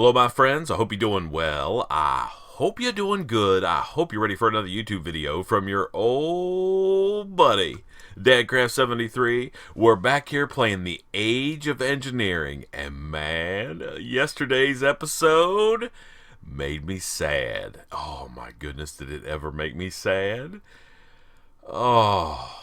Hello, my friends. I hope you're doing well. I hope you're doing good. I hope you're ready for another YouTube video from your old buddy, Dadcraft73. We're back here playing the Age of Engineering. And man, yesterday's episode made me sad. Oh my goodness, did it ever make me sad? Oh,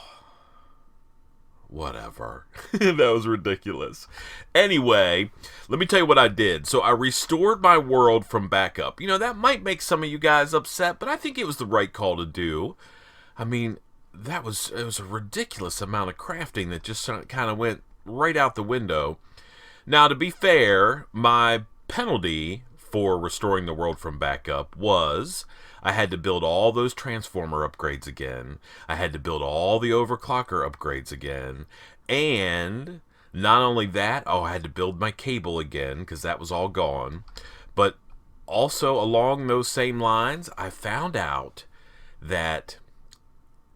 whatever. That was ridiculous. Anyway, let me tell you what I did. So I restored my world from backup. You know, that might make some of you guys upset, but I think it was the right call to do. I mean, it was a ridiculous amount of crafting that just kind of went right out the window. Now, to be fair, my penalty for restoring the world from backup was I had to build all those transformer upgrades again. I had to build all the overclocker upgrades again. And not only that, I had to build my cable again because that was all gone. But also along those same lines, I found out that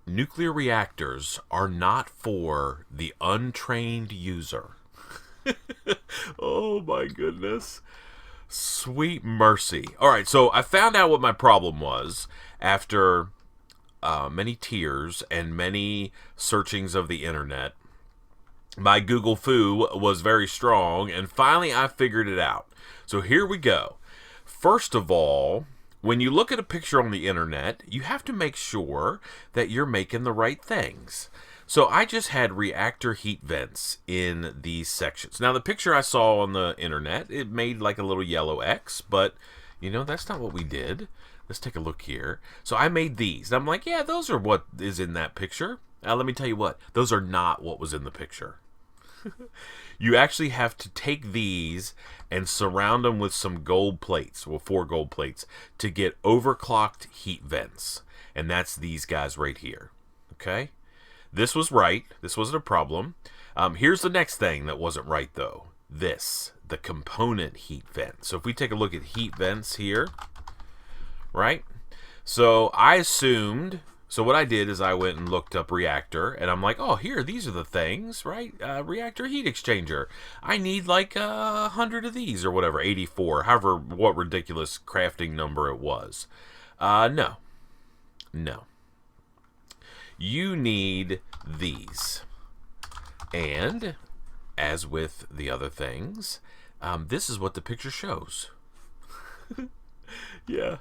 nuclear reactors are not for the untrained user. Oh my goodness. Sweet mercy. Alright, so I found out what my problem was after many tears and many searchings of the internet. My Google foo was very strong, and finally I figured it out. So here we go. First of all, when you look at a picture on the internet, you have to make sure that you're making the right things. So I just had reactor heat vents in these sections. Now the picture I saw on the internet, it made like a little yellow X, but you know, that's not what we did. Let's take a look here. So I made these. And I'm like, yeah, those are what is in that picture. Now let me tell you what, those are not what was in the picture. You actually have to take these and surround them with some gold plates, well, 4 gold plates, to get overclocked heat vents. And that's these guys right here. Okay? This was right. This wasn't a problem. Here's the next thing that wasn't right, though. The component heat vent. So if we take a look at heat vents here, right? So I assumed, so what I did is I went and looked up Reactor, and I'm like, oh, here, these are the things, right? Reactor heat exchanger. I need like 100 of these or whatever, 84, however, what ridiculous crafting number it was. No. You need these. And, as with the other things, this is what the picture shows. Yeah.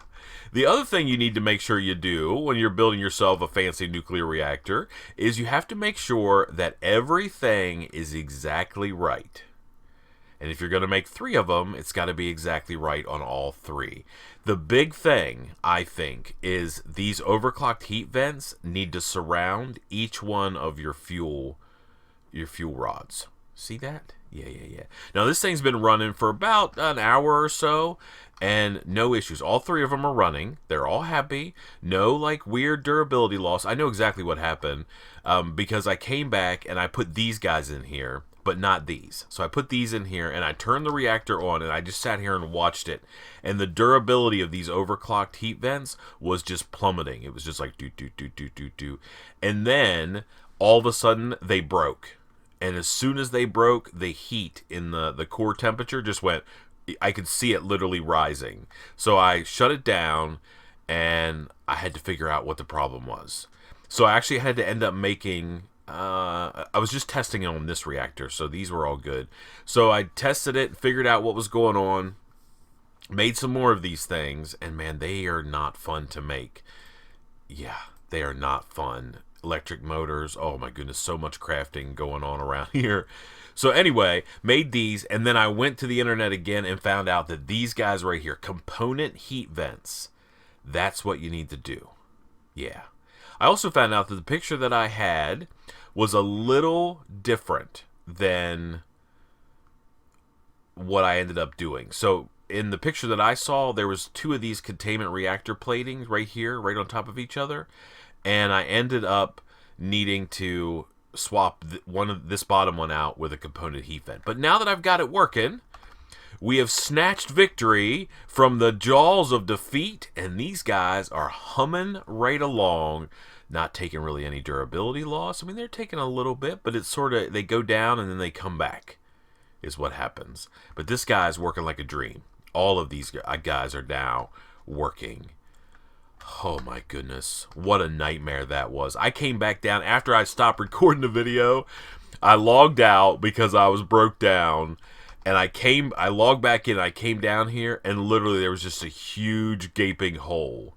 The other thing you need to make sure you do when you're building yourself a fancy nuclear reactor is you have to make sure that everything is exactly right. And if you're going to make 3 of them, it's got to be exactly right on all 3. The big thing, I think, is these overclocked heat vents need to surround each one of your fuel rods. See that? Yeah. Now, this thing's been running for about an hour or so, and no issues. All 3 of them are running. They're all happy. No, like, weird durability loss. I know exactly what happened because I came back and I put these guys in here, but not these. So I put these in here, and I turned the reactor on, and I just sat here and watched it. And the durability of these overclocked heat vents was just plummeting. It was just like, do. And then, all of a sudden, they broke. And as soon as they broke, the heat in the core temperature just went, I could see it literally rising. So I shut it down, and I had to figure out what the problem was. So I actually had to end up making... I was just testing it on this reactor, so these were all good. So I tested it, figured out what was going on, made some more of these things, and man, they are not fun to make. Yeah, they are not fun. Electric motors, oh my goodness, so much crafting going on around here. So anyway, made these, and then I went to the internet again and found out that these guys right here, component heat vents, that's what you need to do. Yeah. I also found out that the picture that I had was a little different than what I ended up doing. So in the picture that I saw, there was 2 of these containment reactor platings right here, right on top of each other. And I ended up needing to swap this bottom one out with a component heat vent. But now that I've got it working, we have snatched victory from the jaws of defeat, and these guys are humming right along, not taking really any durability loss. I mean, they're taking a little bit, but it's sort of, they go down and then they come back is what happens. But this guy's working like a dream. All of these guys are now working. Oh my goodness, what a nightmare that was. I came back down after I stopped recording the video. I logged out because I was broke down, and I logged back in, I came down here, and literally there was just a huge gaping hole.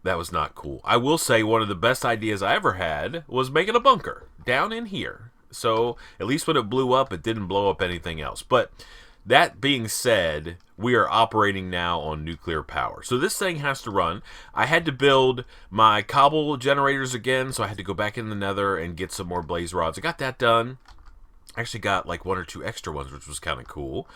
That was not cool. I will say one of the best ideas I ever had was making a bunker down in here. So at least when it blew up, it didn't blow up anything else. But that being said, we are operating now on nuclear power. So this thing has to run. I had to build my cobble generators again, so I had to go back in the nether and get some more blaze rods. I got that done. I actually got like 1 or 2 extra ones, which was kind of cool.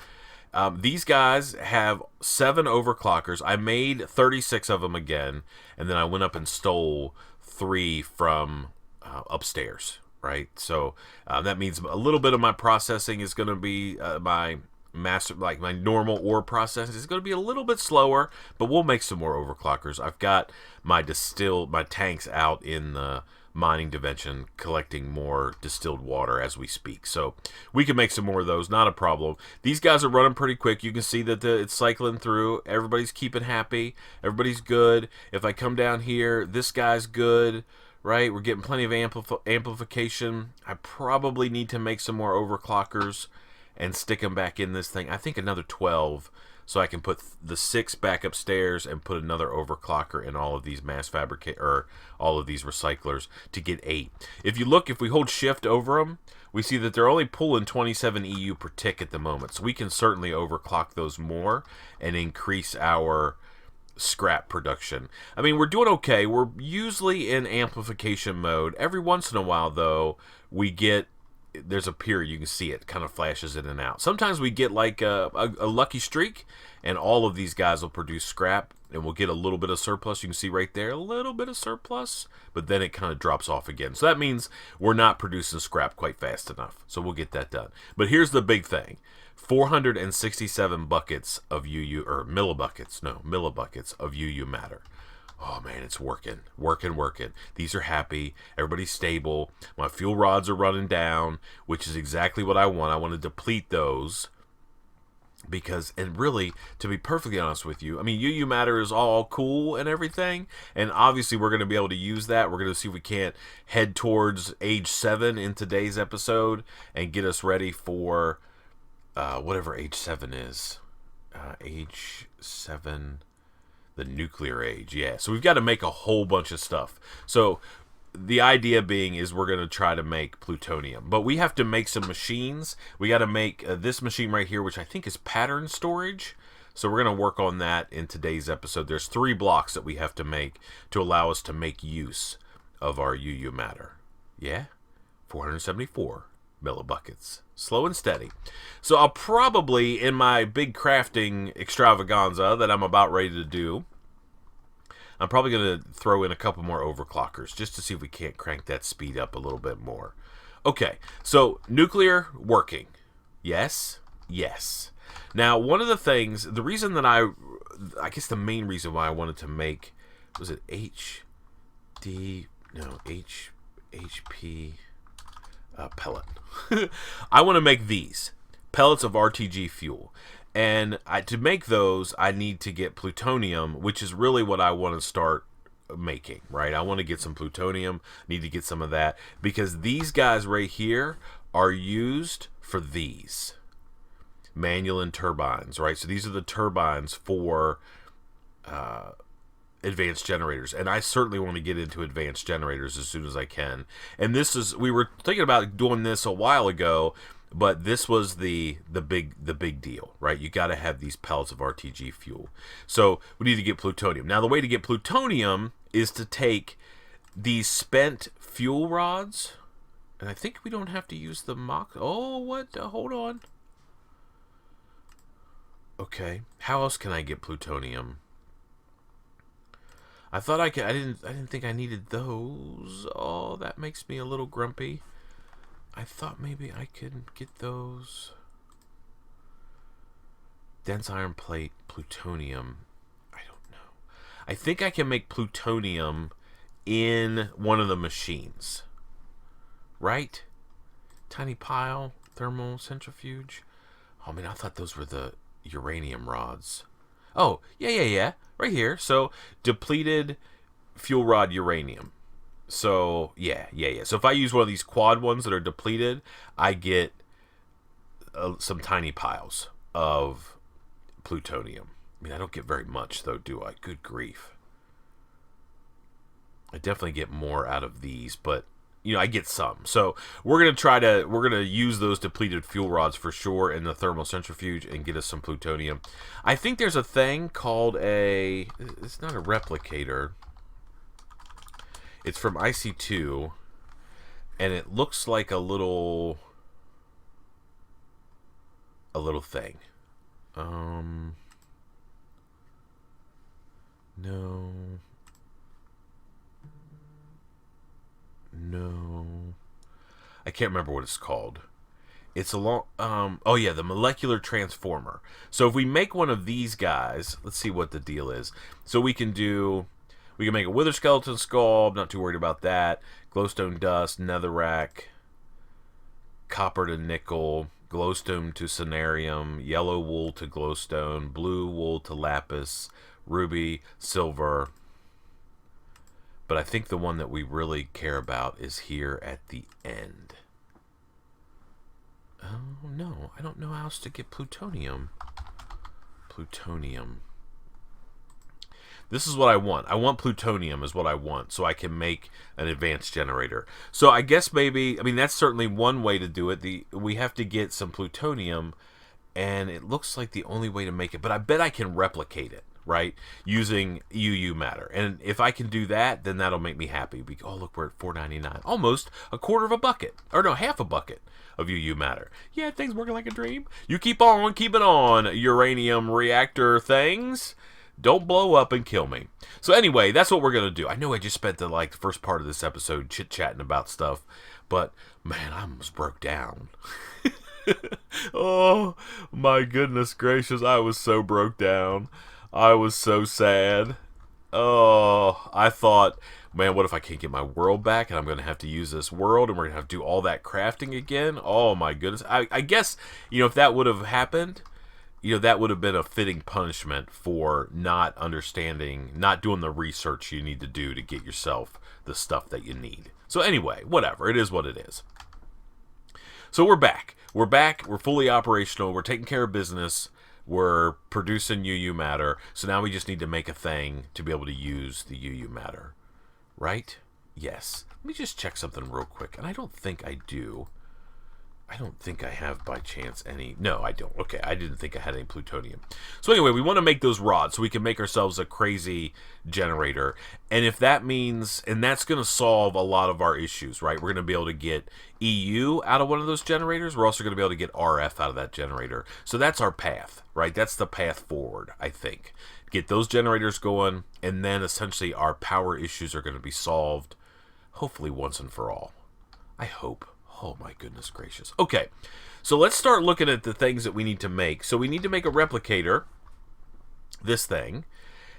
These guys have 7 overclockers. I made 36 of them again, and then I went up and stole 3 from upstairs, right? So that means a little bit of my processing is going to be my normal ore process is going to be a little bit slower, but we'll make some more overclockers. I've got my tanks out in the mining dimension collecting more distilled water as we speak, so we can make some more of those, not a problem. These guys are running pretty quick. You can see that it's cycling through. Everybody's keeping happy, everybody's good. If I come down here, this guy's good, right? We're getting plenty of amplification. I probably need to make some more overclockers and stick them back in this thing. I think another 12, so I can put the 6 back upstairs and put another overclocker in all of these all of these recyclers to get 8. If you look, if we hold shift over them, we see that they're only pulling 27 EU per tick at the moment. So we can certainly overclock those more and increase our scrap production. I mean, we're doing okay. We're usually in amplification mode. Every once in a while, though, there's a period, you can see it kind of flashes in and out. Sometimes we get like a lucky streak, and all of these guys will produce scrap, and we'll get a little bit of surplus. You can see right there, a little bit of surplus, but then it kind of drops off again. So that means we're not producing scrap quite fast enough. So we'll get that done. But here's the big thing. 467 buckets of millibuckets of UU matter. Oh man, it's working. These are happy. Everybody's stable. My fuel rods are running down, which is exactly what I want. I want to deplete those because, and really, to be perfectly honest with you, I mean, UU matter is all cool and everything, and obviously we're going to be able to use that. We're going to see if we can't head towards age 7 in today's episode and get us ready for whatever age 7 is. Age 7... the nuclear age, yeah. So we've got to make a whole bunch of stuff. So the idea being is we're going to try to make plutonium. But we have to make some machines. We got to make this machine right here, which I think is pattern storage. So we're going to work on that in today's episode. There's 3 blocks that we have to make to allow us to make use of our UU matter. Yeah? 474 millibuckets. Slow and steady. So I'll probably, in my big crafting extravaganza that I'm about ready to do, I'm probably going to throw in a couple more overclockers just to see if we can't crank that speed up a little bit more. Okay, so nuclear working. Yes, yes. Now, one of the things, the reason that I guess the main reason why I wanted to make, was it HP pellet. I want to make these pellets of RTG fuel, and to make those I need to get plutonium, which is really what I want to start making, right? I want to get some plutonium, need to get some of that, because these guys right here are used for these manual turbines, right? So these are the turbines for advanced generators, and I certainly want to get into advanced generators as soon as I can. And this is, we were thinking about doing this a while ago, but this was the big deal, right? You got to have these pellets of RTG fuel. So we need to get plutonium. Now the way to get plutonium is to take these spent fuel rods, and I think we don't have to use the mock. Oh, what? Hold on. Okay, how else can I get plutonium? I thought I didn't think I needed those. Oh, that makes me a little grumpy. I thought maybe I could get those. Dense iron plate, plutonium. I don't know. I think I can make plutonium in one of the machines. Right? Tiny pile, thermal centrifuge. Oh man, I thought those were the uranium rods. Oh, yeah. Right here. So, depleted fuel rod uranium. So, yeah. So, if I use one of these quad ones that are depleted, I get some tiny piles of plutonium. I mean, I don't get very much, though, do I? Good grief. I definitely get more out of these, but I get some. So we're gonna use those depleted fuel rods for sure in the thermal centrifuge and get us some plutonium. I think there's a thing called it's not a replicator. It's from IC2, and it looks like a little thing. No. I can't remember what it's called. It's a long... oh, yeah, the molecular transformer. So if we make one of these guys... Let's see what the deal is. So we can make a wither skeleton skull. I'm not too worried about that. Glowstone dust, netherrack, copper to nickel, glowstone to cenarium, yellow wool to glowstone, blue wool to lapis, ruby, silver... But I think the one that we really care about is here at the end. Oh, no. I don't know how else to get plutonium. Plutonium. This is what I want. I want plutonium is what I want, so I can make an advanced generator. So I guess maybe... I mean, that's certainly one way to do it. We have to get some plutonium, and it looks like the only way to make it. But I bet I can replicate it. Right, using UU matter, and if I can do that, then that'll make me happy. Oh, look, we're at $4.99, almost a quarter of a bucket, or no, half a bucket of UU matter. Yeah, things working like a dream. You keep it on, uranium reactor things. Don't blow up and kill me. So anyway, that's what we're gonna do. I know I just spent the first part of this episode chit chatting about stuff, but man, I almost broke down. Oh my goodness gracious, I was so broke down. I was so sad. Oh, I thought, man, what if I can't get my world back and I'm going to have to use this world and we're going to have to do all that crafting again? Oh, my goodness. I guess, if that would have happened, that would have been a fitting punishment for not understanding, not doing the research you need to do to get yourself the stuff that you need. So anyway, whatever. It is what it is. So we're back. We're fully operational. We're taking care of business. We're producing UU matter, so now we just need to make a thing to be able to use the UU matter. Right? Yes. Let me just check something real quick, and I don't think I do. I don't think I have by chance any... No, I don't. Okay, I didn't think I had any plutonium. So anyway, we want to make those rods so we can make ourselves a crazy generator. And if that means... And that's going to solve a lot of our issues, right? We're going to be able to get EU out of one of those generators. We're also going to be able to get RF out of that generator. So that's our path, right? That's the path forward, I think. Get those generators going, and then essentially our power issues are going to be solved, hopefully once and for all. I hope. Oh my goodness gracious. Okay, so let's start looking at the things that we need to make. So we need to make a replicator, this thing,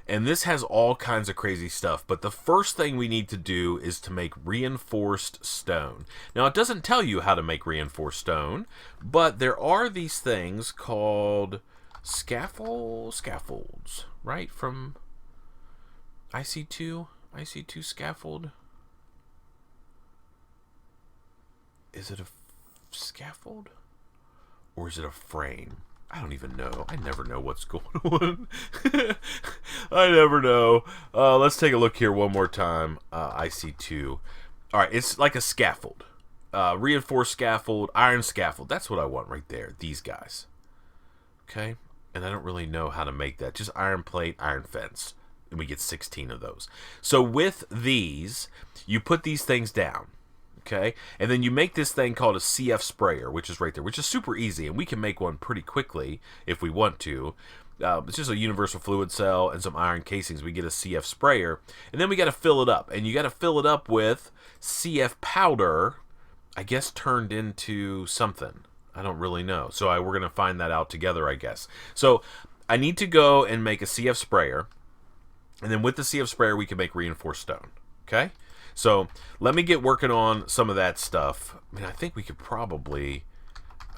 and this has all kinds of crazy stuff. But the first thing we need to do is to make reinforced stone. Now, it doesn't tell you how to make reinforced stone, but there are these things called scaffolds, right? From IC2 scaffold. Is it a scaffold? Or is it a frame? I don't even know. I never know what's going on. I never know. Let's take a look here one more time. IC2. Alright, it's like a scaffold. Reinforced scaffold, iron scaffold. That's what I want right there. These guys. Okay? And I don't really know how to make that. Just iron plate, iron fence. And we get 16 of those. So with these, you put these things down. Okay, and then you make this thing called a CF sprayer, which is right there, which is super easy, and we can make one pretty quickly if we want to. It's just a universal fluid cell and some iron casings. We get a CF sprayer, and then we got to fill it up, and you got to fill it up with CF powder, I guess turned into something. I don't really know, so we're going to find that out together, I guess. So I need to go and make a CF sprayer, and then with the CF sprayer, we can make reinforced stone, okay? So let me get working on some of that stuff. I mean, I think we could probably...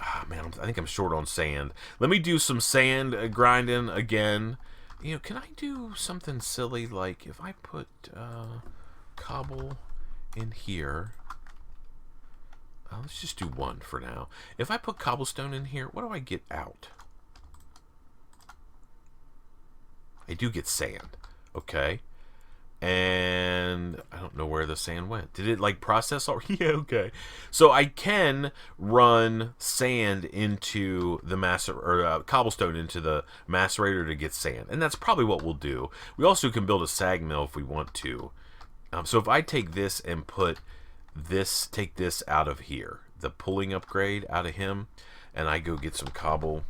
Ah, man, I think I'm short on sand. Let me do some sand grinding again. You know, can I do something silly like if I put cobble in here? Let's just do one for now. If I put cobblestone in here, what do I get out? I do get sand. Okay. And I don't know where the sand went. Did it like process already? Yeah, okay. So I can run sand into the cobblestone into the macerator to get sand, and that's probably what we'll do. We also can build a sag mill if we want to. So if I take this and put this, take this out of here, the pulling upgrade out of him, and I go get some cobble,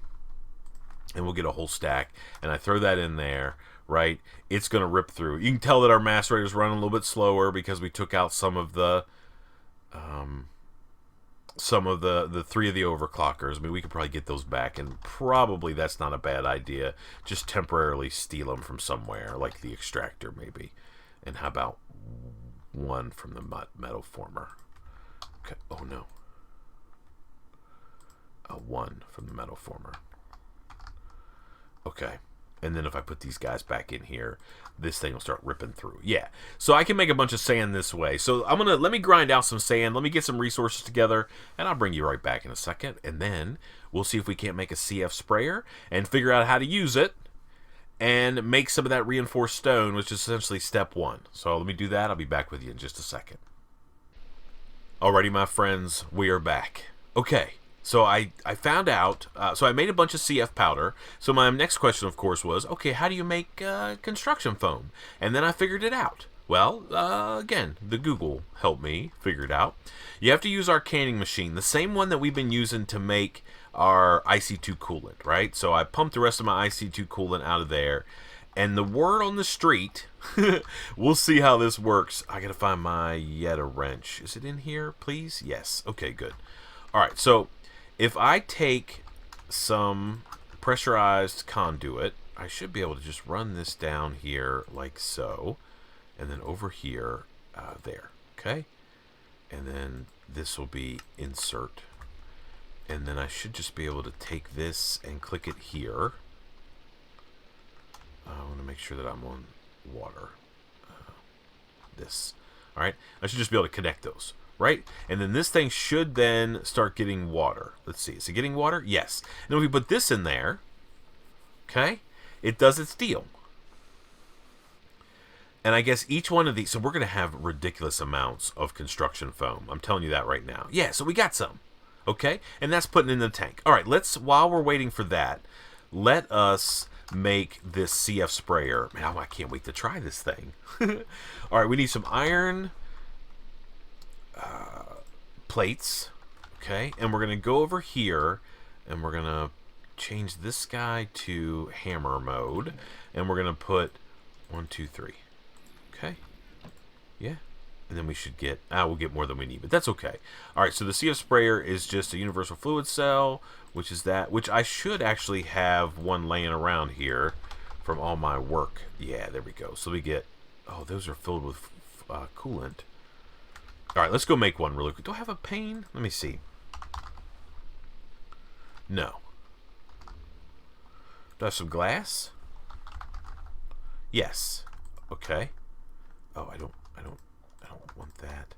and we'll get a whole stack, and I throw that in there. Right, it's going to rip through. You can tell that our macerator is running a little bit slower because we took out some of the three of the overclockers. I mean, we could probably get those back, and probably that's not a bad idea. Just temporarily steal them from somewhere, like the extractor maybe. And how about one from the metal former? Okay. Oh no. One from the metal former. Okay. And then if I put these guys back in here, this thing will start ripping through. Yeah. So I can make a bunch of sand this way. So let me grind out some sand. Let me get some resources together, and I'll bring you right back in a second. And then we'll see if we can't make a CF sprayer and figure out how to use it and make some of that reinforced stone, which is essentially step one. So let me do that. I'll be back with you in just a second. Alrighty, my friends, we are back. Okay. So I found out, so I made a bunch of CF powder. So my next question, of course, was, okay, how do you make construction foam? And then I figured it out. Well, again, the Google helped me figure it out. You have to use our canning machine, the same one that we've been using to make our IC2 coolant, right? So I pumped the rest of my IC2 coolant out of there. And the word on the street, we'll see how this works. I got to find my Yeta wrench. Is it in here, please? Yes. Okay, good. All right, so if I take some pressurized conduit, I should be able to just run this down here like so, and then over here, there, okay? And then this will be insert, and then I should just be able to take this and click it here. I want to make sure that I'm on water. This, all right? I should just be able to connect those. Right? And then this thing should then start getting water. Let's see. Is it getting water? Yes. And if we put this in there, okay, it does its deal. And I guess each one of these, so we're going to have ridiculous amounts of construction foam. I'm telling you that right now. Yeah, so we got some. Okay? And that's putting in the tank. All right, while we're waiting for that, let us make this CF sprayer. Man, I can't wait to try this thing. All right, we need some iron plates, okay, and we're gonna go over here and we're gonna change this guy to hammer mode, and we're gonna put 1, 2, 3, okay, yeah, and then we should get we'll get more than we need, but that's okay. All right, so the CF sprayer is just a universal fluid cell, which I should actually have one laying around here from all my work. Yeah, there we go. So we get, oh, those are filled with coolant. All right, let's go make one really quick. Do I have a pane? Let me see. No. Do I have some glass? Yes. Okay. Oh, I don't want that.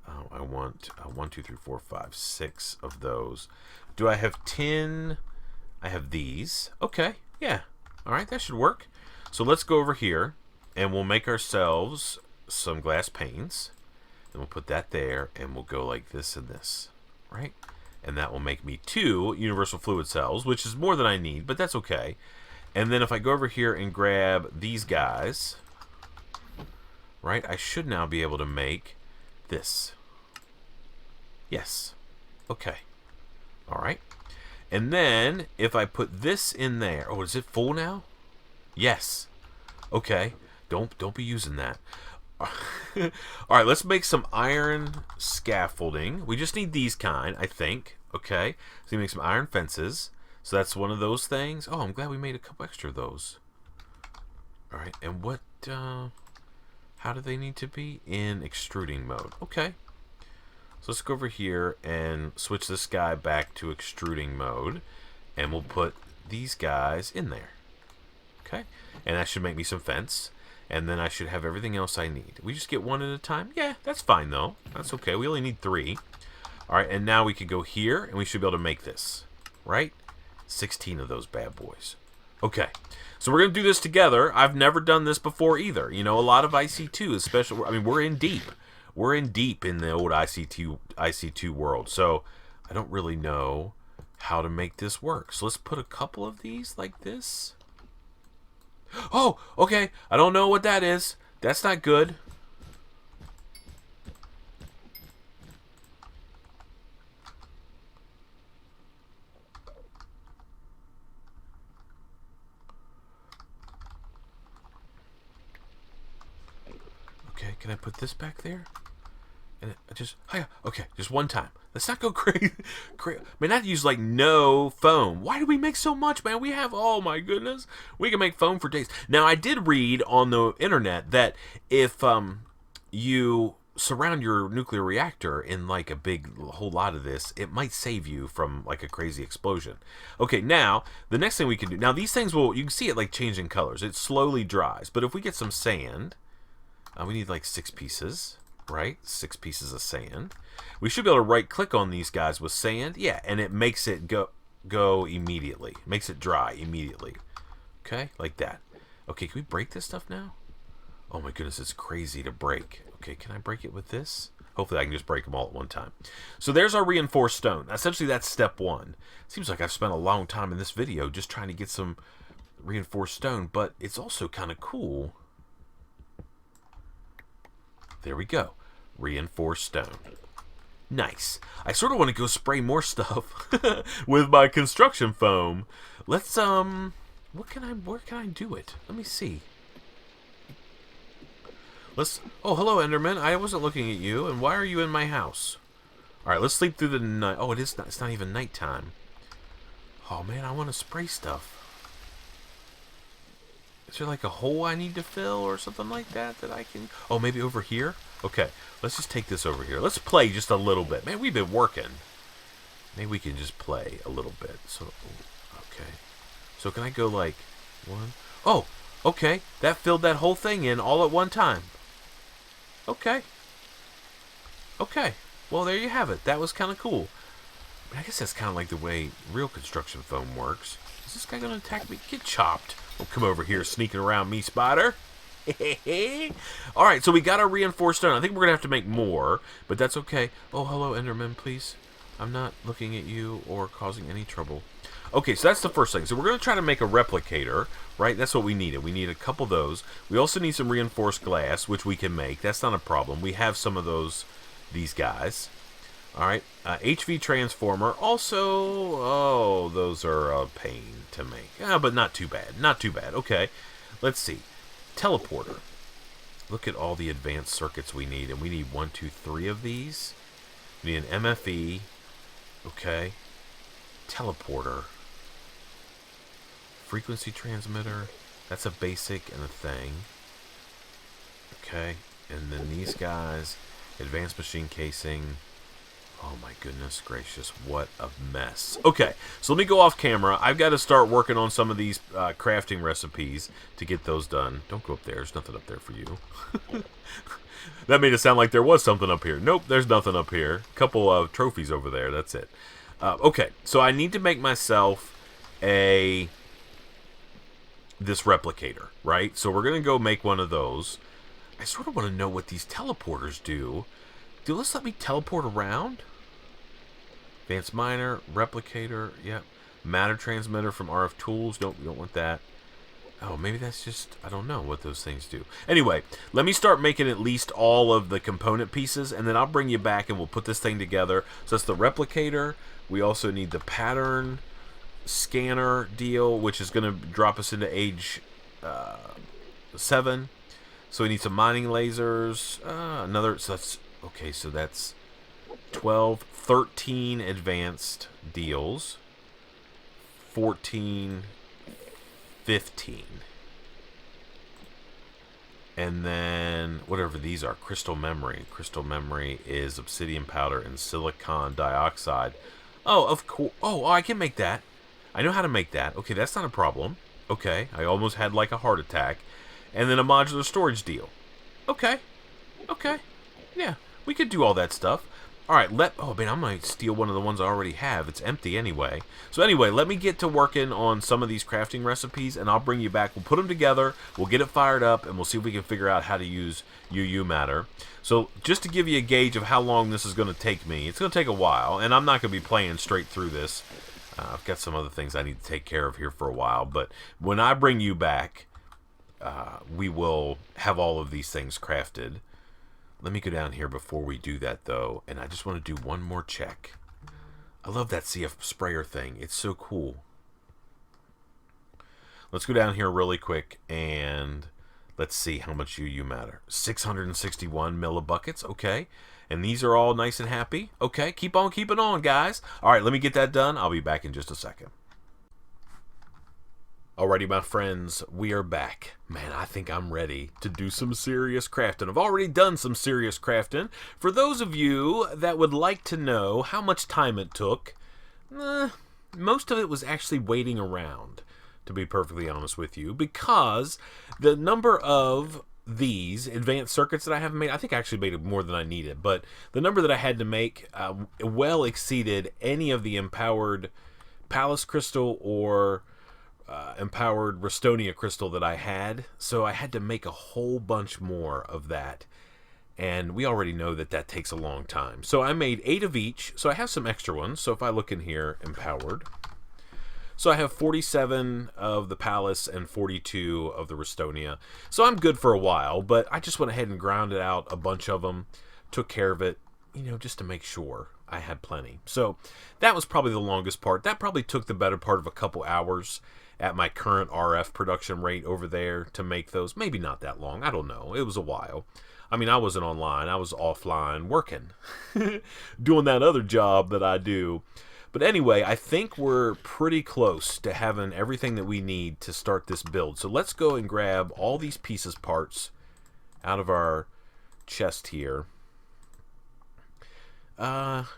I want 1, 2, 3, 4, 5, 6 of those. Do I have tin? I have these. Okay. Yeah. All right, that should work. So let's go over here, and we'll make ourselves some glass panes. And we'll put that there, and we'll go like this and this, right? And that will make me 2 universal fluid cells, which is more than I need, but that's okay. And then if I go over here and grab these guys, right, I should now be able to make this. Yes. Okay. All right. And then if I put this in there, oh, is it full now? Yes. Okay. Don't be using that. All right, let's make some iron scaffolding. We just need these kind, I think. Okay, so we make some iron fences. So that's one of those things. Oh, I'm glad we made a couple extra of those. All right, and what? How do they need to be in extruding mode? Okay, So let's go over here and switch this guy back to extruding mode. And we'll put these guys in there. Okay? And that should make me some fence. And then I should have everything else I need. We just get one at a time? Yeah, that's fine though. That's okay. We only need 3. Alright, and now we can go here and we should be able to make this. Right? 16 of those bad boys. Okay. So we're going to do this together. I've never done this before either. You know, a lot of IC2, especially, I mean, we're in deep. We're in deep in the old IC2 world. So I don't really know how to make this work. So let's put a couple of these like this. Oh, okay. I don't know what that is. That's not good. Okay, can I put this back there? And just, okay, just one time. Let's not go crazy. I mean, not use like no foam. Why do we make so much, man? We have, oh my goodness, we can make foam for days. Now, I did read on the internet that if you surround your nuclear reactor in like a whole lot of this, it might save you from like a crazy explosion. Okay, now the next thing we can do. Now these things you can see it like changing colors. It slowly dries. But if we get some sand, we need like 6 pieces. Right? 6 pieces of sand. We should be able to right click on these guys with sand. Yeah, and it makes it go immediately. Makes it dry immediately. Okay, like that. Okay, can we break this stuff now? Oh my goodness, it's crazy to break. Okay, can I break it with this? Hopefully I can just break them all at one time. So there's our reinforced stone. Essentially that's step 1. Seems like I've spent a long time in this video just trying to get some reinforced stone, but it's also kind of cool. There we go. Reinforced stone. Nice. I sort of want to go spray more stuff with my construction foam. Let's where can I do it? Let me see. Oh, hello Enderman. I wasn't looking at you. And why are you in my house? All right, let's sleep through the night. Oh, it's not even nighttime. Oh man, I want to spray stuff. Is there like a hole I need to fill or something like that I can... Oh, maybe over here? Okay, let's just take this over here. Let's play just a little bit. Man, we've been working. Maybe we can just play a little bit. So, okay. So can I go like 1? Oh, okay. That filled that whole thing in all at one time. Okay. Okay. Well, there you have it. That was kind of cool. I guess that's kind of like the way real construction foam works. Is this guy going to attack me? Get chopped. Don't come over here sneaking around me, spider. Alright, so we got our reinforced stone. I think we're going to have to make more, but that's okay. Oh, hello, Enderman, please. I'm not looking at you or causing any trouble. Okay, so that's the first thing. So we're going to try to make a replicator, right? That's what we needed. We need a couple of those. We also need some reinforced glass, which we can make. That's not a problem. We have some of these guys. Alright, HV transformer. Also, oh, those are a pain to make. But not too bad. Not too bad. Okay, let's see. Teleporter. Look at all the advanced circuits we need. And we need 1, 2, 3 of these. We need an MFE. Okay. Teleporter. Frequency transmitter. That's a basic and a thing. Okay. And then these guys. Advanced machine casing. Oh my goodness gracious, what a mess. Okay, so let me go off camera. I've got to start working on some of these crafting recipes to get those done. Don't go up there. There's nothing up there for you. That made it sound like there was something up here. Nope, there's nothing up here. Couple of trophies over there. That's it. Okay, so I need to make myself this replicator, right? So we're going to go make one of those. I sort of want to know what these teleporters do. Do this let me teleport around? Advanced miner, replicator, yep. Matter transmitter from RF tools. Nope, we don't want that. Oh, maybe that's just, I don't know what those things do. Anyway, let me start making at least all of the component pieces, and then I'll bring you back and we'll put this thing together. So that's the replicator. We also need the pattern scanner deal, which is going to drop us into age 7. So we need some mining lasers. So that's... Okay, so that's 12, 13 advanced deals, 14, 15. And then whatever these are, crystal memory. Crystal memory is obsidian powder and silicon dioxide. Oh, of course. Oh, I can make that. I know how to make that. Okay, that's not a problem. Okay, I almost had like a heart attack. And then a modular storage deal. Okay. Okay. Yeah, we could do all that stuff. All right, oh, man, I'm going to steal one of the ones I already have. It's empty anyway. So anyway, let me get to working on some of these crafting recipes, and I'll bring you back. We'll put them together, we'll get it fired up, and we'll see if we can figure out how to use UU matter. So just to give you a gauge of how long this is going to take me, it's going to take a while, and I'm not going to be playing straight through this. I've got some other things I need to take care of here for a while, but when I bring you back, we will have all of these things crafted. Let me go down here before we do that, though, and I just want to do one more check. I love that CF sprayer thing. It's so cool. Let's go down here really quick, and let's see how much UU matter. 661 millibuckets, okay. And these are all nice and happy. Okay, keep on keeping on, guys. All right, let me get that done. I'll be back in just a second. Alrighty, my friends, we are back. Man, I think I'm ready to do some serious crafting. I've already done some serious crafting. For those of you that would like to know how much time it took, most of it was actually waiting around, to be perfectly honest with you, because the number of these advanced circuits that I have made, I think I actually made more than I needed, but the number that I had to make well exceeded any of the empowered Palace Crystal or empowered Restonia crystal that I had, so I had to make a whole bunch more of that, and we already know that that takes a long time. So I made 8 of each, so I have some extra ones. So if I look in here, empowered, so I have 47 of the Palace and 42 of the Restonia, so I'm good for a while, but I just went ahead and grounded out a bunch of them, took care of it, you know, just to make sure I had plenty. So that was probably the longest part. That probably took the better part of a couple hours at my current RF production rate over there to make those. Maybe not that long. I don't know. It was a while. I mean, I wasn't online. I was offline working, doing that other job that I do. But anyway, I think we're pretty close to having everything that we need to start this build. So let's go and grab all these pieces parts out of our chest here.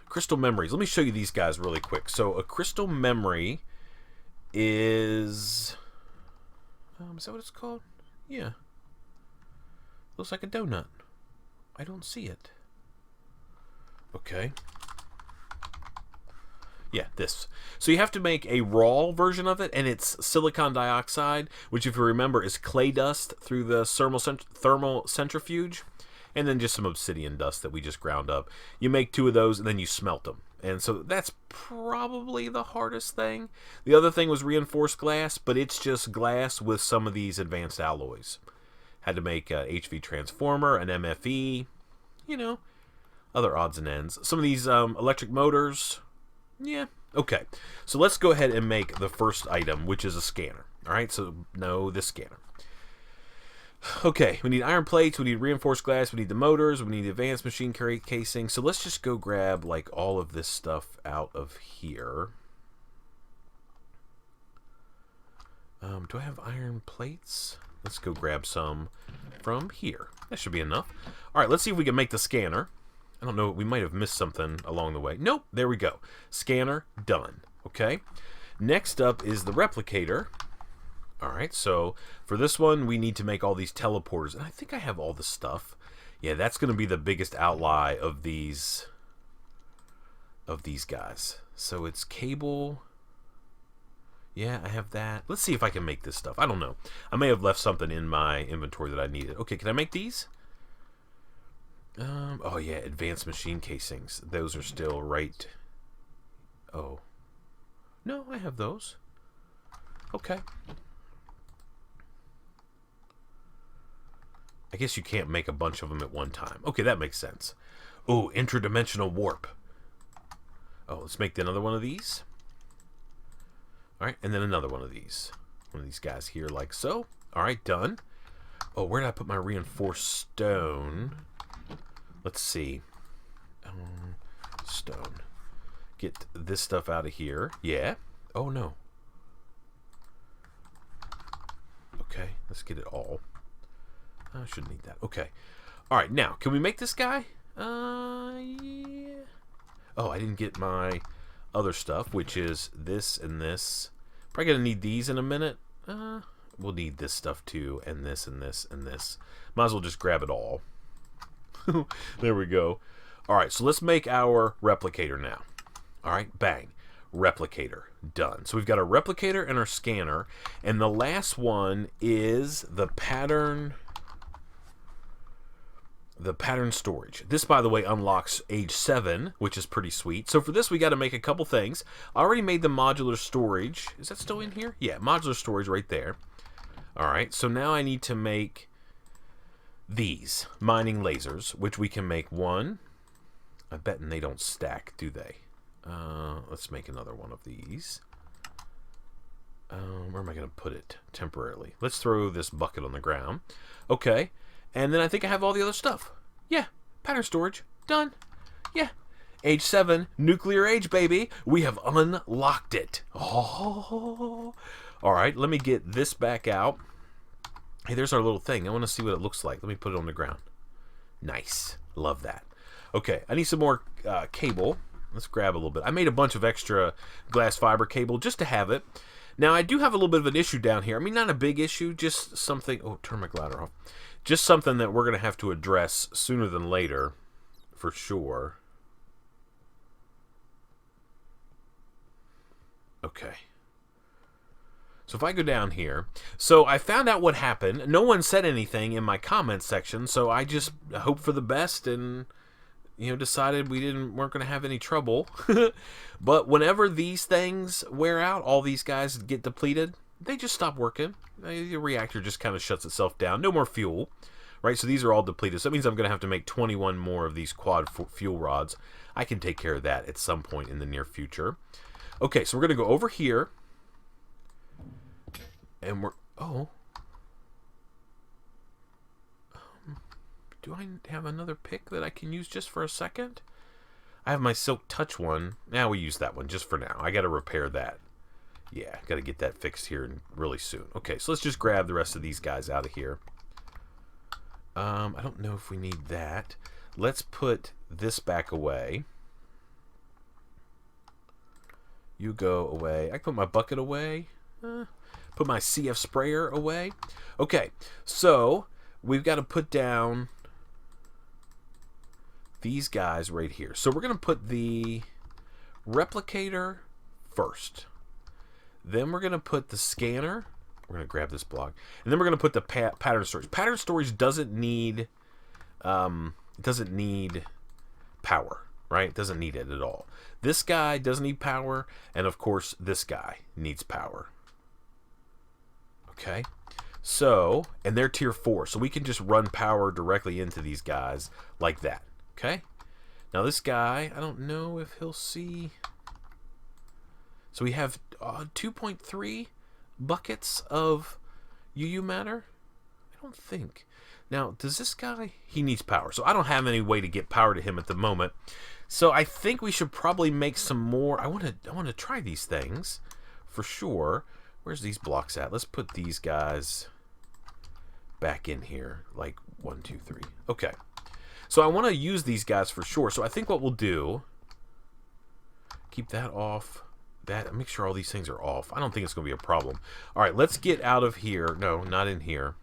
Crystal memories. Let me show you these guys really quick. So a crystal memory is that what it's called? Yeah. Looks like a donut. I don't see it. Okay. Yeah, this. So you have to make a raw version of it, and it's silicon dioxide, which if you remember is clay dust through the thermal centrifuge, and then just some obsidian dust that we just ground up. You make 2 of those, and then you smelt them. And so that's probably the hardest thing. The other thing was reinforced glass, but it's just glass with some of these advanced alloys. Had to make a HV transformer, an MFE, you know, other odds and ends. Some of these electric motors, yeah, okay. So let's go ahead and make the first item, which is a scanner. All right, so no, this scanner. Okay, we need iron plates, we need reinforced glass, we need the motors, we need the advanced machine casing. So let's just go grab like all of this stuff out of here. Do I have iron plates? Let's go grab some from here. That should be enough. All right, let's see if we can make the scanner. I don't know, we might have missed something along the way. Nope, there we go. Scanner, done. Okay, next up is the replicator. Alright, so for this one, we need to make all these teleporters. And I think I have all the stuff. Yeah, that's going to be the biggest outlie of these guys. So it's cable. Yeah, I have that. Let's see if I can make this stuff. I don't know. I may have left something in my inventory that I needed. Okay, can I make these? Oh yeah, advanced machine casings. Those are still right. Oh. No, I have those. Okay. I guess you can't make a bunch of them at one time. Okay, that makes sense. Oh, interdimensional warp. Oh, let's make another one of these. Alright, and then another one of these. One of these guys here like so. Alright, done. Oh, where did I put my reinforced stone? Let's see. Stone. Get this stuff out of here. Yeah. Oh, no. Okay, let's get it all. I shouldn't need that. Okay. All right, now, can we make this guy? Yeah. Oh, I didn't get my other stuff, which is this and this. Probably going to need these in a minute. We'll need this stuff too, and this and this and this. Might as well just grab it all. There we go. All right, so let's make our replicator now. All right, bang. Replicator. Done. So we've got our replicator and our scanner, and the last one is the pattern storage. This, by the way, unlocks age 7, which is pretty sweet. So for this, we got to make a couple things. I already made the modular storage. Is that still in here? Yeah, modular storage right there. All right, so now I need to make these mining lasers, which we can make one. I bet they don't stack, do they? Let's make another one of these. Where am I going to put it temporarily? Let's throw this bucket on the ground. Okay. And then I think I have all the other stuff. Yeah. Pattern storage. Done. Yeah. Age 7. Nuclear age, baby. We have unlocked it. Oh. All right. Let me get this back out. Hey, there's our little thing. I want to see what it looks like. Let me put it on the ground. Nice. Love that. Okay. I need some more cable. Let's grab a little bit. I made a bunch of extra glass fiber cable just to have it. Now, I do have a little bit of an issue down here. I mean, not a big issue, just something... Oh, turn my glider off. Just something that we're going to have to address sooner than later, for sure. Okay. So if I go down here... So I found out what happened. No one said anything in my comments section, so I just hoped for the best and... decided we weren't going to have any trouble. But whenever these things wear out, all these guys get depleted, they just stop working. The reactor just kind of shuts itself down. No more fuel, right? So these are all depleted. So that means I'm going to have to make 21 more of these quad fuel rods. I can take care of that at some point in the near future. Okay, so we're going to go over here. And we're... Oh... Do I have another pick that I can use just for a second? I have my Silk Touch one. Now we use that one just for now. I got to repair that. Yeah, got to get that fixed here really soon. Okay, so let's just grab the rest of these guys out of here. I don't know if we need that. Let's put this back away. You go away. I can put my bucket away. Put my CF sprayer away. Okay, so we've got to put down... these guys right here. So we're going to put the replicator first. Then we're going to put the scanner. We're going to grab this block. And then we're going to put the pattern storage. Pattern storage doesn't need power, right? It doesn't need it at all. This guy doesn't need power. And of course, this guy needs power. Okay. So, and they're tier 4. So we can just run power directly into these guys like that. Okay, now this guy, I don't know if he'll see. So we have 2.3 buckets of UU matter. I don't think. Now, does this guy? He needs power. So I don't have any way to get power to him at the moment. So I think we should probably make some more. I want to try these things for sure. Where's these blocks at? Let's put these guys back in here. Like 1, 2, 3. Okay. So I want to use these guys for sure. So I think what we'll do, keep that off. Make sure all these things are off. I don't think it's going to be a problem. All right, let's get out of here. No, not in here.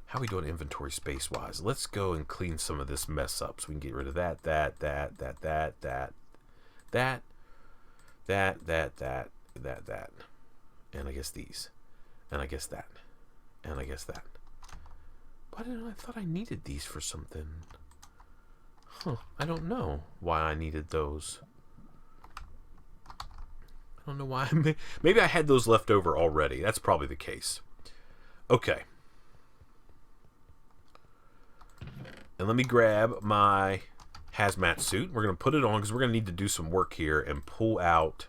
How are we doing inventory space-wise? Let's go and clean some of this mess up so we can get rid of that. And I guess these. And I guess that. And I guess that. I thought I needed these for something. Huh. I don't know why I needed those. I don't know why. Maybe I had those left over already. That's probably the case. Okay. And let me grab my hazmat suit. We're going to put it on because we're going to need to do some work here and pull out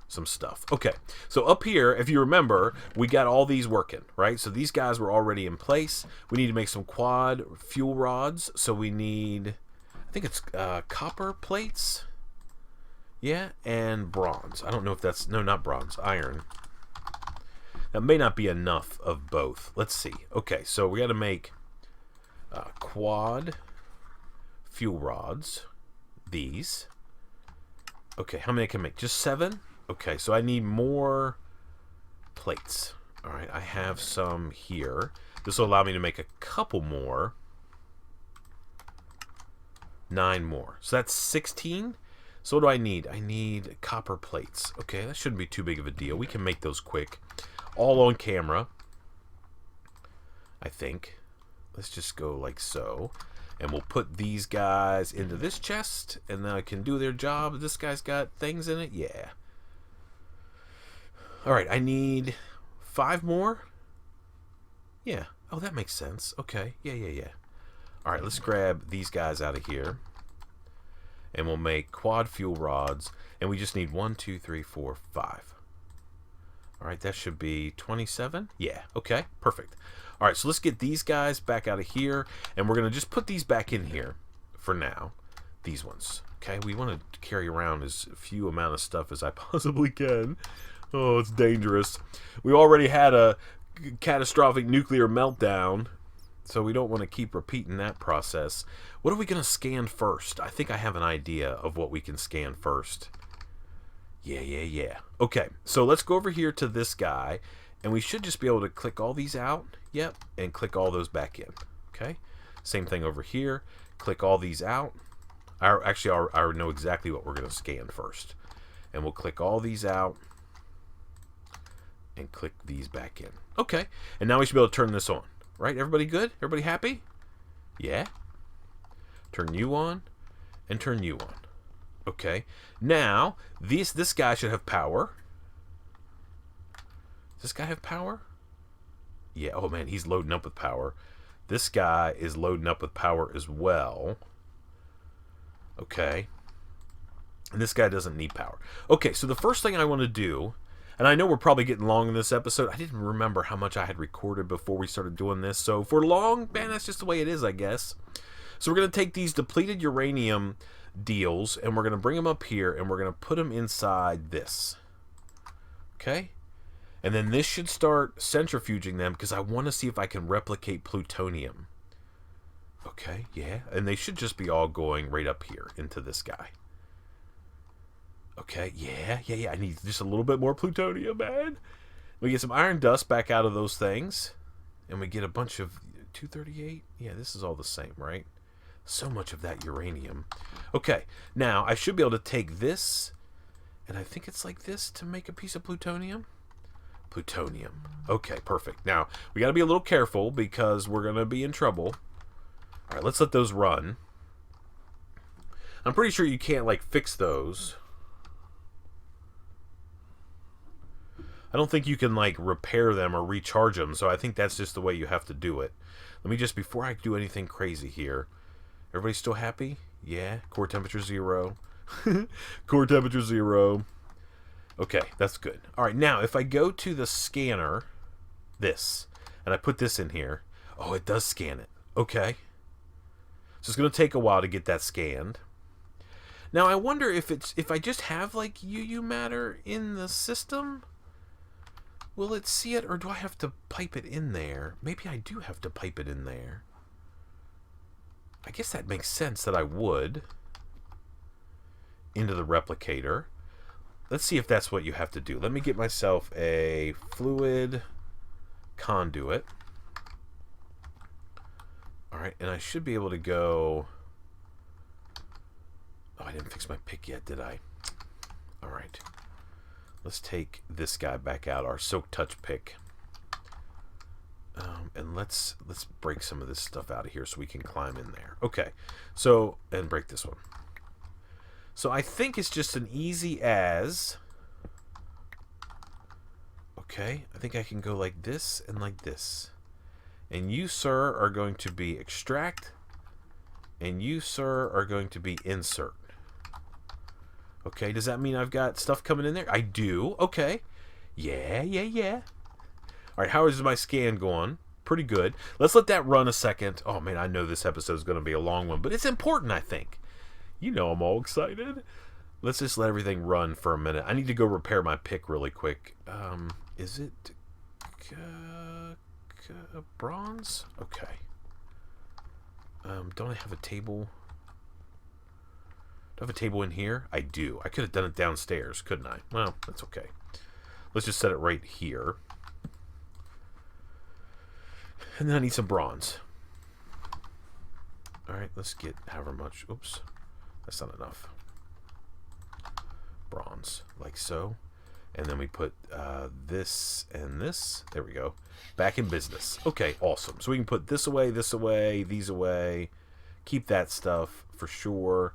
some stuff. Okay, so up here, if you remember, we got all these working, right? So these guys were already in place. We need to make some quad fuel rods. So we need, I think it's copper plates. Yeah, and bronze. I don't know if that's, no, not bronze, iron. That may not be enough of both. Let's see. Okay, so we got to make quad fuel rods. These. Okay, how many can I make? Just 7? Okay, so I need more plates. All right, I have some here. This will allow me to make a couple more. 9 more. So that's 16. So what do I need? I need copper plates. Okay, that shouldn't be too big of a deal. We can make those quick. All on camera, I think. Let's just go like so. And we'll put these guys into this chest, and then I can do their job. This guy's got things in it. Yeah. All right, I need 5 more. Yeah. Oh, that makes sense. Okay. Yeah. All right, let's grab these guys out of here. And we'll make quad fuel rods. And we just need 1, 2, 3, 4, 5. All right, that should be 27. Yeah, okay, perfect. All right, so let's get these guys back out of here. And we're going to just put these back in here for now. These ones. Okay, we want to carry around as few amount of stuff as I possibly can. Oh, it's dangerous. We already had a catastrophic nuclear meltdown. So we don't want to keep repeating that process. What are we going to scan first? I think I have an idea of what we can scan first. Yeah. Okay, so let's go over here to this guy. And we should just be able to click all these out. Yep, and click all those back in. Okay, same thing over here. Click all these out. I already know exactly what we're going to scan first. And we'll click all these out. And click these back in. Okay, and now we should be able to turn this on. Right? Everybody good? Everybody happy? Yeah. Turn you on and turn you on. Okay. Now, this guy should have power. Does this guy have power? Yeah. Oh, man, he's loading up with power. This guy is loading up with power as well. Okay. And this guy doesn't need power. Okay, so the first thing I want to do... And I know we're probably getting long in this episode. I didn't remember how much I had recorded before we started doing this. So if we're long, man, that's just the way it is, I guess. So we're going to take these depleted uranium deals, and we're going to bring them up here, and we're going to put them inside this. Okay? And then this should start centrifuging them, because I want to see if I can replicate plutonium. Okay, yeah. And they should just be all going right up here into this guy. Okay, yeah. I need just a little bit more plutonium, man. We get some iron dust back out of those things. And we get a bunch of 238. Yeah, this is all the same, right? So much of that uranium. Okay, now I should be able to take this. And I think it's like this to make a piece of plutonium. Plutonium. Okay, perfect. Now, we got to be a little careful because we're going to be in trouble. All right, let's let those run. I'm pretty sure you can't, like, fix those. I don't think you can, like, repair them or recharge them, so I think that's just the way you have to do it. Let me just, before I do anything crazy here, everybody still happy? Yeah, core temperature 0. Core temperature 0. Okay, that's good. All right, now, if I go to the scanner, this, and I put this in here, oh, it does scan it. Okay. So it's going to take a while to get that scanned. Now, I wonder if I just have, like, UU matter in the system... Will it see it, or do I have to pipe it in there? Maybe I do have to pipe it in there. I guess that makes sense that I would. Into the replicator. Let's see if that's what you have to do. Let me get myself a fluid conduit. Alright, and I should be able to go... Oh, I didn't fix my pick yet, did I? Alright. Let's take this guy back out, our Silk Touch pick. And let's break some of this stuff out of here so we can climb in there. Okay, so, and break this one. So I think it's just an easy as... Okay, I think I can go like this and like this. And you, sir, are going to be extract. And you, sir, are going to be insert. Okay, does that mean I've got stuff coming in there? I do. Okay. Yeah. All right, how is my scan going? Pretty good. Let's let that run a second. Oh, man, I know this episode is going to be a long one, but it's important, I think. You know I'm all excited. Let's just let everything run for a minute. I need to go repair my pick really quick. Is it bronze? Okay. Don't I have a table? Do I have a table in here? I do. I could have done it downstairs, couldn't I? Well, that's okay. Let's just set it right here. And then I need some bronze. Alright, let's get however much. Oops. That's not enough. Bronze. Like so. And then we put this and this. There we go. Back in business. Okay, awesome. So we can put this away, these away. Keep that stuff for sure.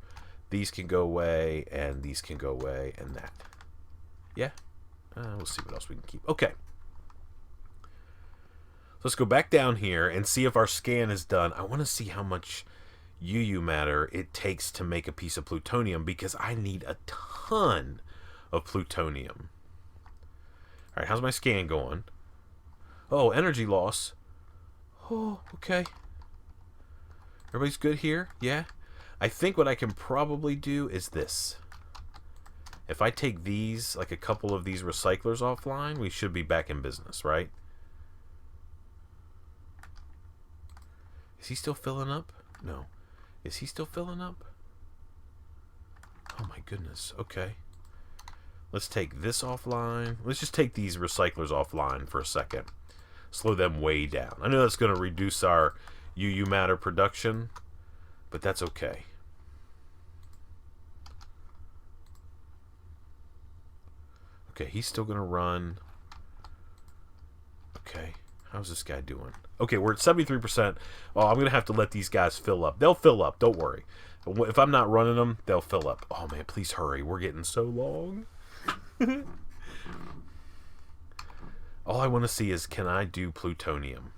These can go away, and these can go away, and that. Yeah? We'll see what else we can keep. Okay. Let's go back down here and see if our scan is done. I want to see how much UU matter it takes to make a piece of plutonium, because I need a ton of plutonium. Alright, how's my scan going? Oh, energy loss. Oh, okay. Everybody's good here? Yeah? I think what I can probably do is this. If I take these, like a couple of these recyclers offline, we should be back in business, right? Is he still filling up? No. Is he still filling up? Oh my goodness. Okay. Let's take this offline. Let's just take these recyclers offline for a second. Slow them way down. I know that's going to reduce our UU matter production, but that's okay. Okay, he's still going to run. Okay, how's this guy doing? Okay, we're at 73%. Oh, I'm going to have to let these guys fill up. They'll fill up, don't worry. If I'm not running them, they'll fill up. Oh man, please hurry. We're getting so long. All I want to see is, can I do plutonium?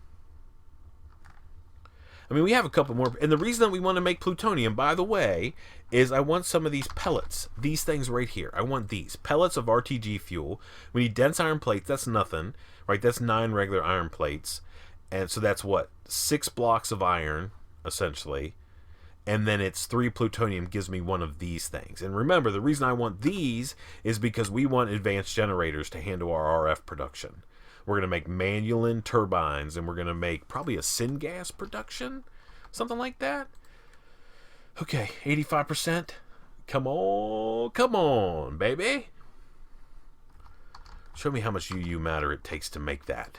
I mean, we have a couple more. And the reason that we want to make plutonium, by the way, is I want some of these pellets. These things right here. I want these. Pellets of RTG fuel. We need dense iron plates. That's nothing. Right? That's 9 regular iron plates. And so that's what? 6 blocks of iron, essentially. And then it's 3 plutonium gives me one of these things. And remember, the reason I want these is because we want advanced generators to handle our RF production. We're going to make Manulan turbines, and we're going to make probably a syngas production? Something like that? Okay, 85%. Come on, baby. Show me how much UU matter it takes to make that.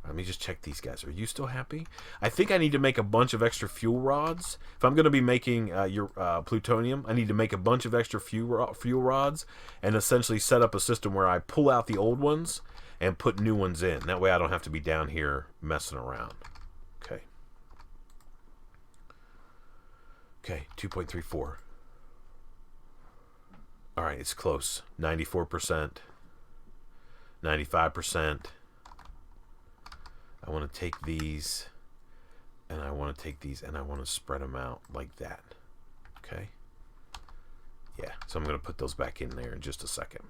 Let me just check these guys. Are you still happy? I think I need to make a bunch of extra fuel rods. If I'm going to be making your plutonium, I need to make a bunch of extra fuel rods and essentially set up a system where I pull out the old ones and put new ones in. That way I don't have to be down here messing around. Okay. Okay, 2.34. All right, it's close. 94%. 95%. I want to take these, and I want to take these, and I want to spread them out like that. Okay? Yeah, so I'm going to put those back in there in just a second.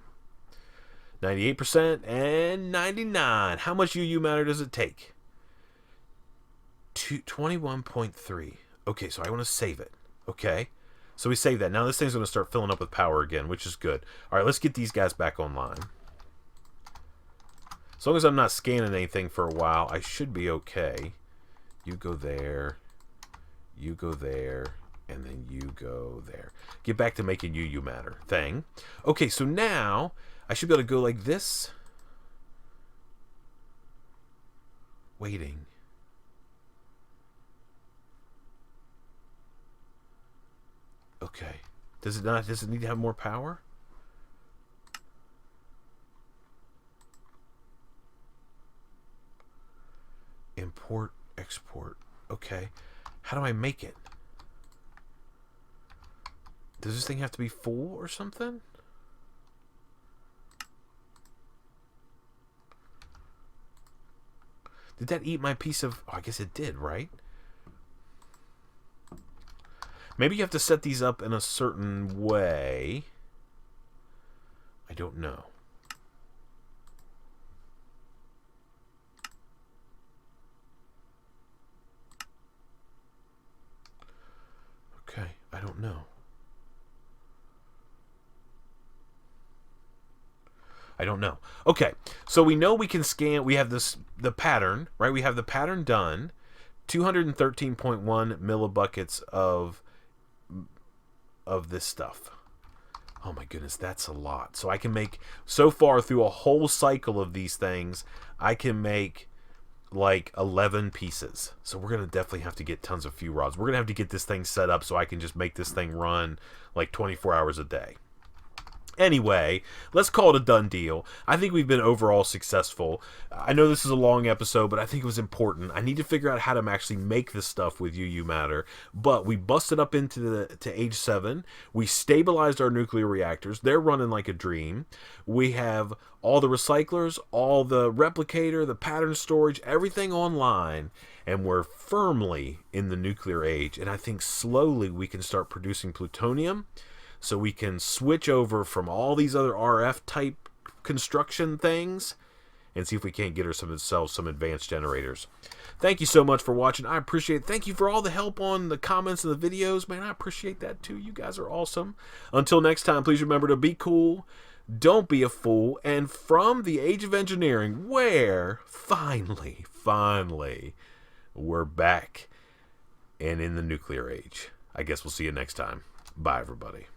98% and 99. How much UU matter does it take? 21.3. Okay, so I want to save it. Okay? So we save that. Now this thing's going to start filling up with power again, which is good. All right, let's get these guys back online. As long as I'm not scanning anything for a while, I should be okay. You go there. You go there. And then you go there. Get back to making UU matter thing. Okay, so now I should be able to go like this. Waiting. Okay. Does it need to have more power? Import, export. Okay. How do I make it? Does this thing have to be full or something? Did that eat my piece of... Oh, I guess it did, right? Maybe you have to set these up in a certain way. I don't know. Okay, I don't know. I don't know. Okay, so we know we can scan. We have the pattern, right? We have the pattern done. 213.1 millibuckets of this stuff. Oh my goodness, that's a lot. So I can make, so far through a whole cycle of these things, I can make like 11 pieces. So we're going to definitely have to get tons of few rods. We're going to have to get this thing set up so I can just make this thing run like 24 hours a day. Anyway, let's call it a done deal. I think we've been overall successful. I know this is a long episode, but I think it was important. I need to figure out how to actually make this stuff with UU matter. But we busted up into age 7. We stabilized our nuclear reactors. They're running like a dream. We have all the recyclers, all the replicator, the pattern storage, everything online. And we're firmly in the nuclear age. And I think slowly we can start producing plutonium. So we can switch over from all these other RF type construction things and see if we can't get ourselves some advanced generators. Thank you so much for watching. I appreciate it. Thank you for all the help on the comments and the videos. Man, I appreciate that too. You guys are awesome. Until next time, please remember to be cool. Don't be a fool. And from the age of engineering, where finally, we're back and in the nuclear age. I guess we'll see you next time. Bye, everybody.